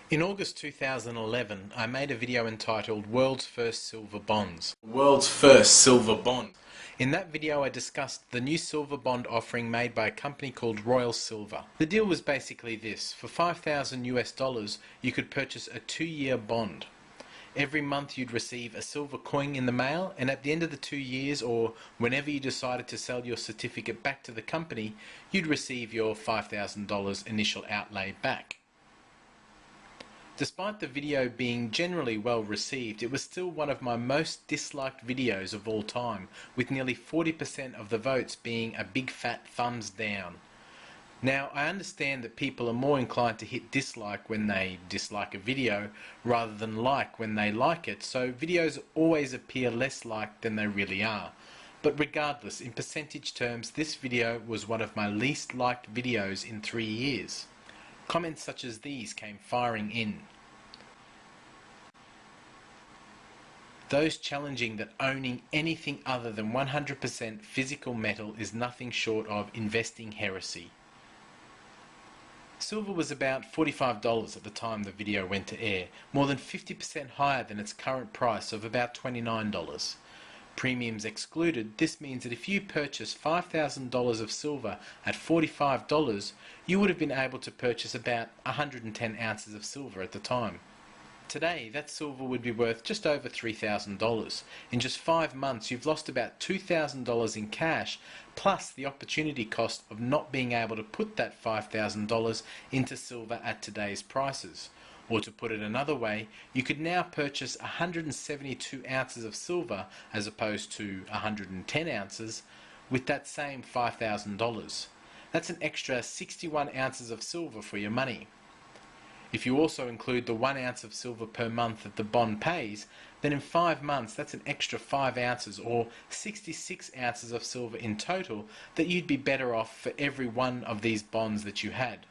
In August 2011, I made a video entitled World's First Silver Bonds. World's First Silver Bond. In that video I discussed the new silver bond offering made by a company called Royal Silver. The deal was basically this: for 5,000 US dollars you could purchase a 2-year bond. Every month you'd receive a silver coin in the mail, and at the end of the 2 years, or whenever you decided to sell your certificate back to the company, you'd receive your $5,000 initial outlay back. Despite the video being generally well received, it was still one of my most disliked videos of all time, with nearly 40% of the votes being a big fat thumbs down. Now, I understand that people are more inclined to hit dislike when they dislike a video rather than like when they like it, so videos always appear less liked than they really are. But regardless, in percentage terms, this video was one of my least liked videos in 3 years. Comments such as these came firing in. Those challenging that owning anything other than 100% physical metal is nothing short of investing heresy. Silver was about $45 at the time the video went to air, more than 50% higher than its current price of about $29. Premiums excluded, this means that if you purchase $5,000 of silver at $45, you would have been able to purchase about 110 ounces of silver at the time. Today, that silver would be worth just over $3,000. In just 5 months, you've lost about $2,000 in cash, plus the opportunity cost of not being able to put that $5,000 into silver at today's prices. Or to put it another way, you could now purchase 172 ounces of silver as opposed to 110 ounces with that same $5,000. That's an extra 61 ounces of silver for your money. If you also include the 1 ounce of silver per month that the bond pays, then in 5 months that's an extra 5 ounces or 66 ounces of silver in total that you'd be better off for every one of these bonds that you had.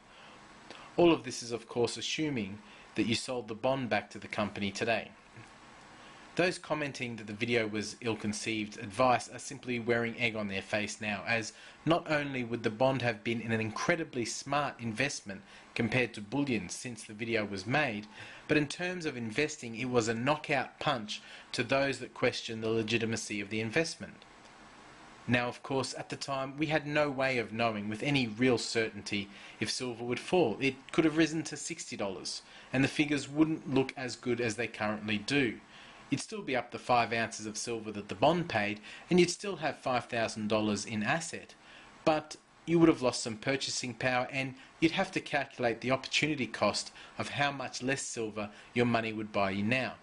All of this is of course assuming that you sold the bond back to the company today. Those commenting that the video was ill-conceived advice are simply wearing egg on their face now, as not only would the bond have been an incredibly smart investment compared to bullion since the video was made, but in terms of investing it was a knockout punch to those that question the legitimacy of the investment. Now, of course, at the time we had no way of knowing with any real certainty if silver would fall. It could have risen to $60 and the figures wouldn't look as good as they currently do. You'd still be up to 5 ounces of silver that the bond paid, and you'd still have $5,000 in asset, but you would have lost some purchasing power, and you'd have to calculate the opportunity cost of how much less silver your money would buy you now.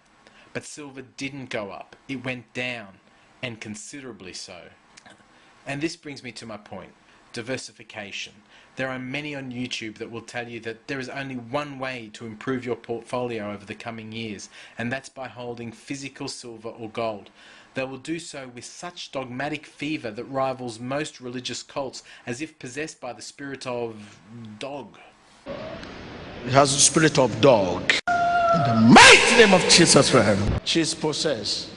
But silver didn't go up, it went down, and considerably so. And this brings me to my point: diversification. There are many on YouTube that will tell you that there is only one way to improve your portfolio over the coming years, and that's by holding physical silver or gold. They will do so with such dogmatic fervor that rivals most religious cults, as if possessed by the spirit of dog. It has the spirit of dog. In the mighty name of Jesus Christ. She is possessed.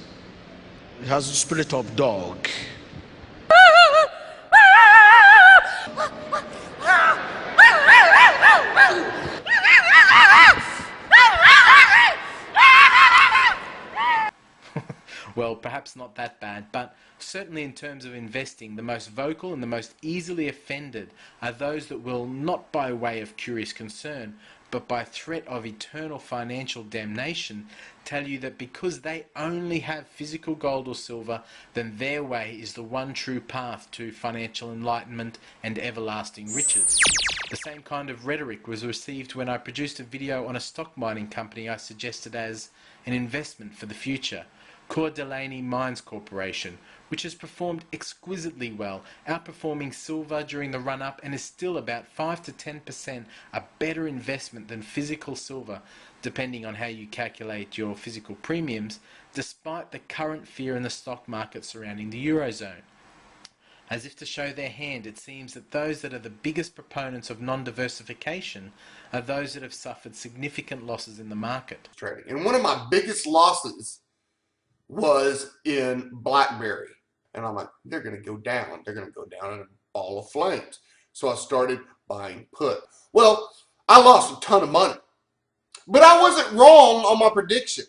It has the spirit of dog. Well, perhaps not that bad, but certainly in terms of investing, the most vocal and the most easily offended are those that will, not by way of curious concern, but by threat of eternal financial damnation, tell you that because they only have physical gold or silver, then their way is the one true path to financial enlightenment and everlasting riches. The same kind of rhetoric was received when I produced a video on a stock mining company I suggested as an investment for the future, Coeur d'Alene Mines Corporation, which has performed exquisitely well, outperforming silver during the run-up, and is still about 5 to 10% a better investment than physical silver, depending on how you calculate your physical premiums, despite the current fear in the stock market surrounding the Eurozone. As if to show their hand, it seems that those that are the biggest proponents of non-diversification are those that have suffered significant losses in the market. Trading. And one of my biggest losses was in BlackBerry. And I'm like, they're going to go down. They're going to go down in a ball of flames. So I started buying put. Well, I lost a ton of money. But I wasn't wrong on my prediction.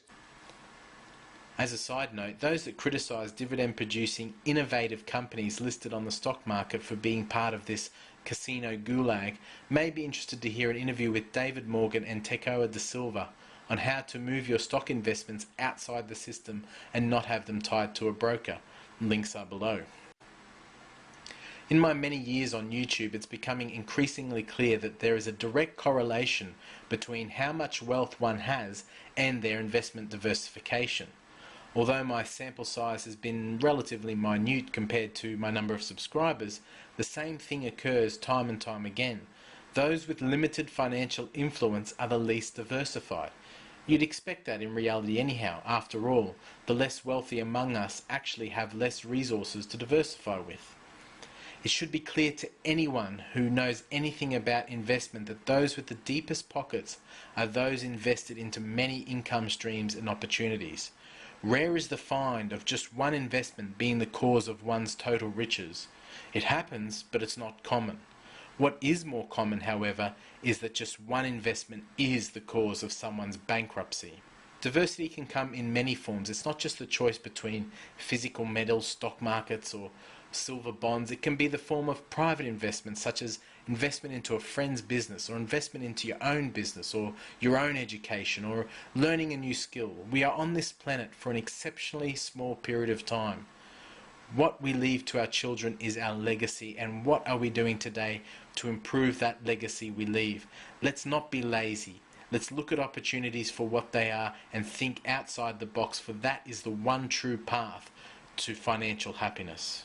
As a side note, those that criticise dividend-producing innovative companies listed on the stock market for being part of this casino gulag may be interested to hear an interview with David Morgan and Tekoa da Silva on how to move your stock investments outside the system and not have them tied to a broker. Links are below. In my many years on YouTube, it's becoming increasingly clear that there is a direct correlation between how much wealth one has and their investment diversification. Although my sample size has been relatively minute compared to my number of subscribers, the same thing occurs time and time again. Those with limited financial influence are the least diversified. You'd expect that in reality anyhow. After all, the less wealthy among us actually have less resources to diversify with. It should be clear to anyone who knows anything about investment that those with the deepest pockets are those invested into many income streams and opportunities. Rare is the find of just one investment being the cause of one's total riches. It happens, but it's not common. What is more common, however, is that just one investment is the cause of someone's bankruptcy. Diversity can come in many forms. It's not just the choice between physical metals, stock markets, or silver bonds. It can be the form of private investment, such as investment into a friend's business, or investment into your own business, or your own education, or learning a new skill. We are on this planet for an exceptionally small period of time. What we leave to our children is our legacy, and what are we doing today to improve that legacy we leave? Let's not be lazy. Let's look at opportunities for what they are and think outside the box, for that is the one true path to financial happiness.